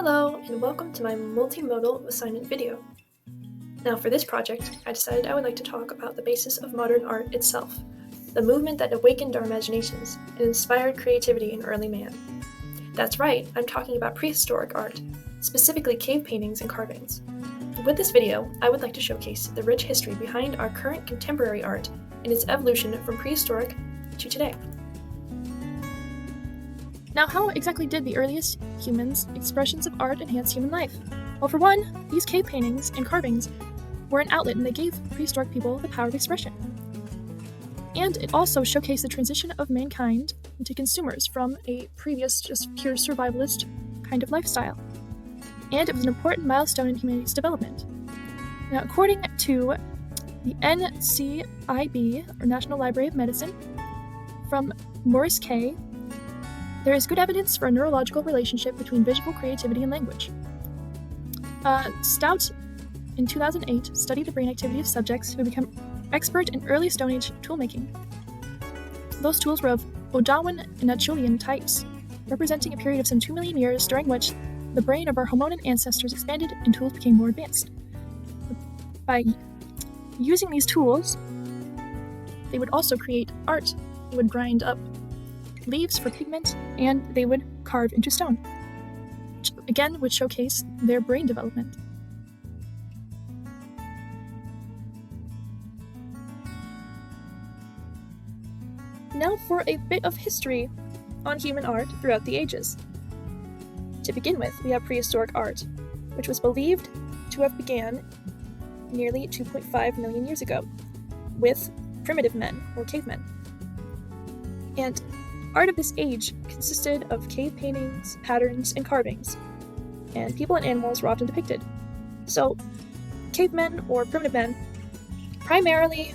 Hello, and welcome to my multimodal assignment video. Now for this project, I decided I would like to talk about the basis of modern art itself, the movement that awakened our imaginations and inspired creativity in early man. That's right, I'm talking about prehistoric art, specifically cave paintings and carvings. With this video, I would like to showcase the rich history behind our current contemporary art and its evolution from prehistoric to today. Now, how exactly did the earliest humans' expressions of art enhance human life? Well, for one, these cave paintings and carvings were an outlet and they gave prehistoric people the power of expression. And it also showcased the transition of mankind into consumers from a previous just pure survivalist kind of lifestyle. And it was an important milestone in humanity's development. Now, according to the NCIB, or National Library of Medicine, from Maurice K., there is good evidence for a neurological relationship between visual creativity and language. Stout, in 2008, studied the brain activity of subjects who become expert in early Stone Age toolmaking. Those tools were of Odawan and Acheulean types, representing a period of some 2 million years during which the brain of our hominin ancestors expanded and tools became more advanced. By using these tools, they would also create art. They would grind up leaves for pigment, and they would carve into stone, which again would showcase their brain development. Now for a bit of history on human art throughout the ages. To begin with, we have prehistoric art, which was believed to have began nearly 2.5 million years ago with primitive men, or cavemen. And art of this age consisted of cave paintings, patterns, and carvings, and people and animals were often depicted. So, cavemen or primitive men primarily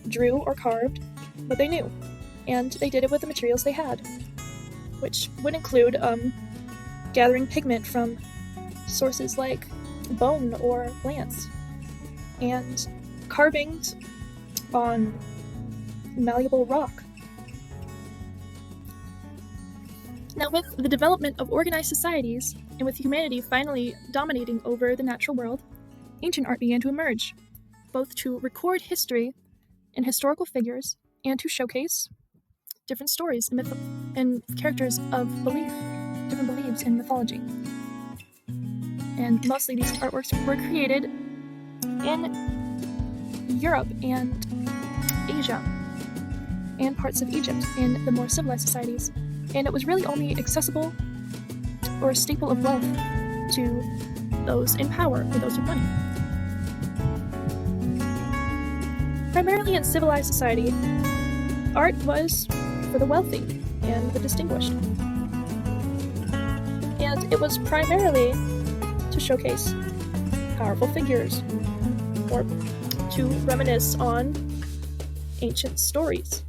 drew or carved what they knew, and they did it with the materials they had, which would include gathering pigment from sources like bone or plants, and carvings on malleable rock. Now, with the development of organized societies, and with humanity finally dominating over the natural world, ancient art began to emerge, both to record history and historical figures, and to showcase different stories and characters of belief, different beliefs in mythology. And mostly these artworks were created in Europe and Asia, and parts of Egypt in the more civilized societies. And it was really only accessible or a staple of wealth to those in power or those with money. Primarily in civilized society, art was for the wealthy and the distinguished. And it was primarily to showcase powerful figures or to reminisce on ancient stories.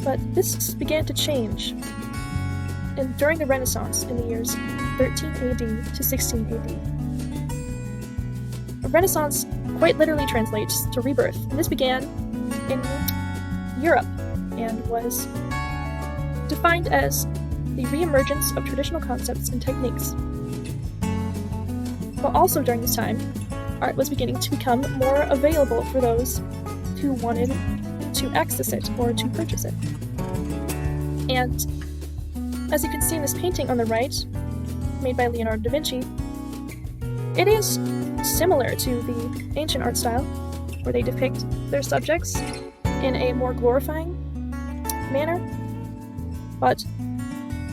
But this began to change during the Renaissance in the years 13 AD to 16 AD. The Renaissance quite literally translates to rebirth, and this began in Europe and was defined as the reemergence of traditional concepts and techniques. But also during this time, art was beginning to become more available for those who wanted to access it or to purchase it. And as you can see in this painting on the right, made by Leonardo da Vinci, it is similar to the ancient art style, where they depict their subjects in a more glorifying manner, but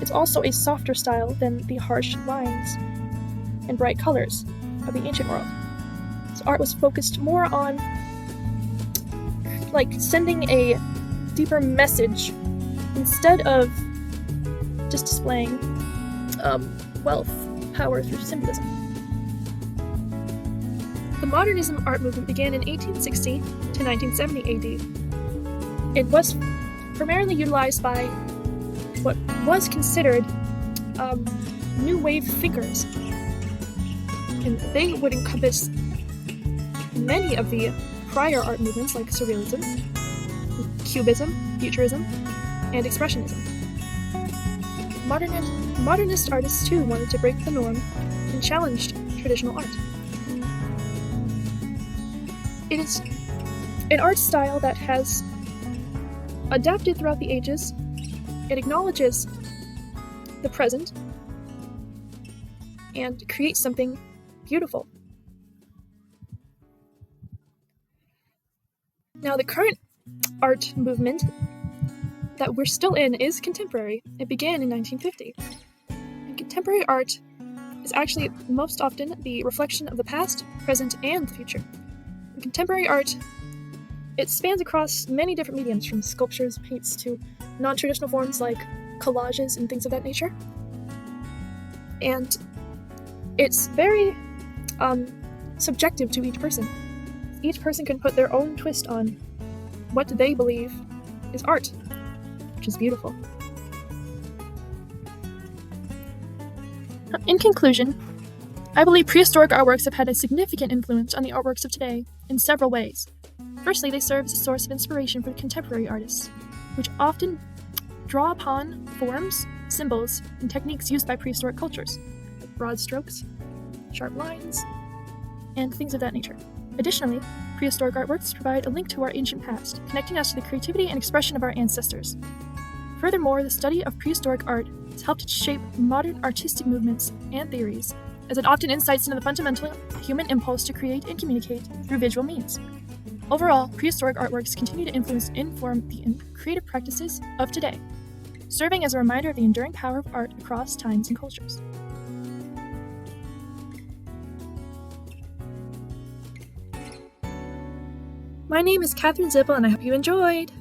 it's also a softer style than the harsh lines and bright colors of the ancient world. So art was focused more on sending a deeper message instead of just displaying wealth, power through symbolism. The modernism art movement began in 1860 to 1970 AD. It was primarily utilized by what was considered new wave thinkers, and they would encompass many of the prior art movements like Surrealism, Cubism, Futurism, and Expressionism. Modernist artists too wanted to break the norm and challenged traditional art. It is an art style that has adapted throughout the ages. It acknowledges the present and creates something beautiful. Now, the current art movement that we're still in is contemporary. It began in 1950. And contemporary art is actually most often the reflection of the past, present, and the future. In contemporary art, it spans across many different mediums, from sculptures, paints, to non-traditional forms like collages and things of that nature. And it's very subjective to each person. Each person can put their own twist on what they believe is art, which is beautiful. In conclusion, I believe prehistoric artworks have had a significant influence on the artworks of today in several ways. Firstly, they serve as a source of inspiration for contemporary artists, which often draw upon forms, symbols, and techniques used by prehistoric cultures, like broad strokes, sharp lines, and things of that nature. Additionally, prehistoric artworks provide a link to our ancient past, connecting us to the creativity and expression of our ancestors. Furthermore, the study of prehistoric art has helped shape modern artistic movements and theories, as it often insights into the fundamental human impulse to create and communicate through visual means. Overall, prehistoric artworks continue to inform the creative practices of today, serving as a reminder of the enduring power of art across times and cultures. My name is Catherine Zippel, and I hope you enjoyed!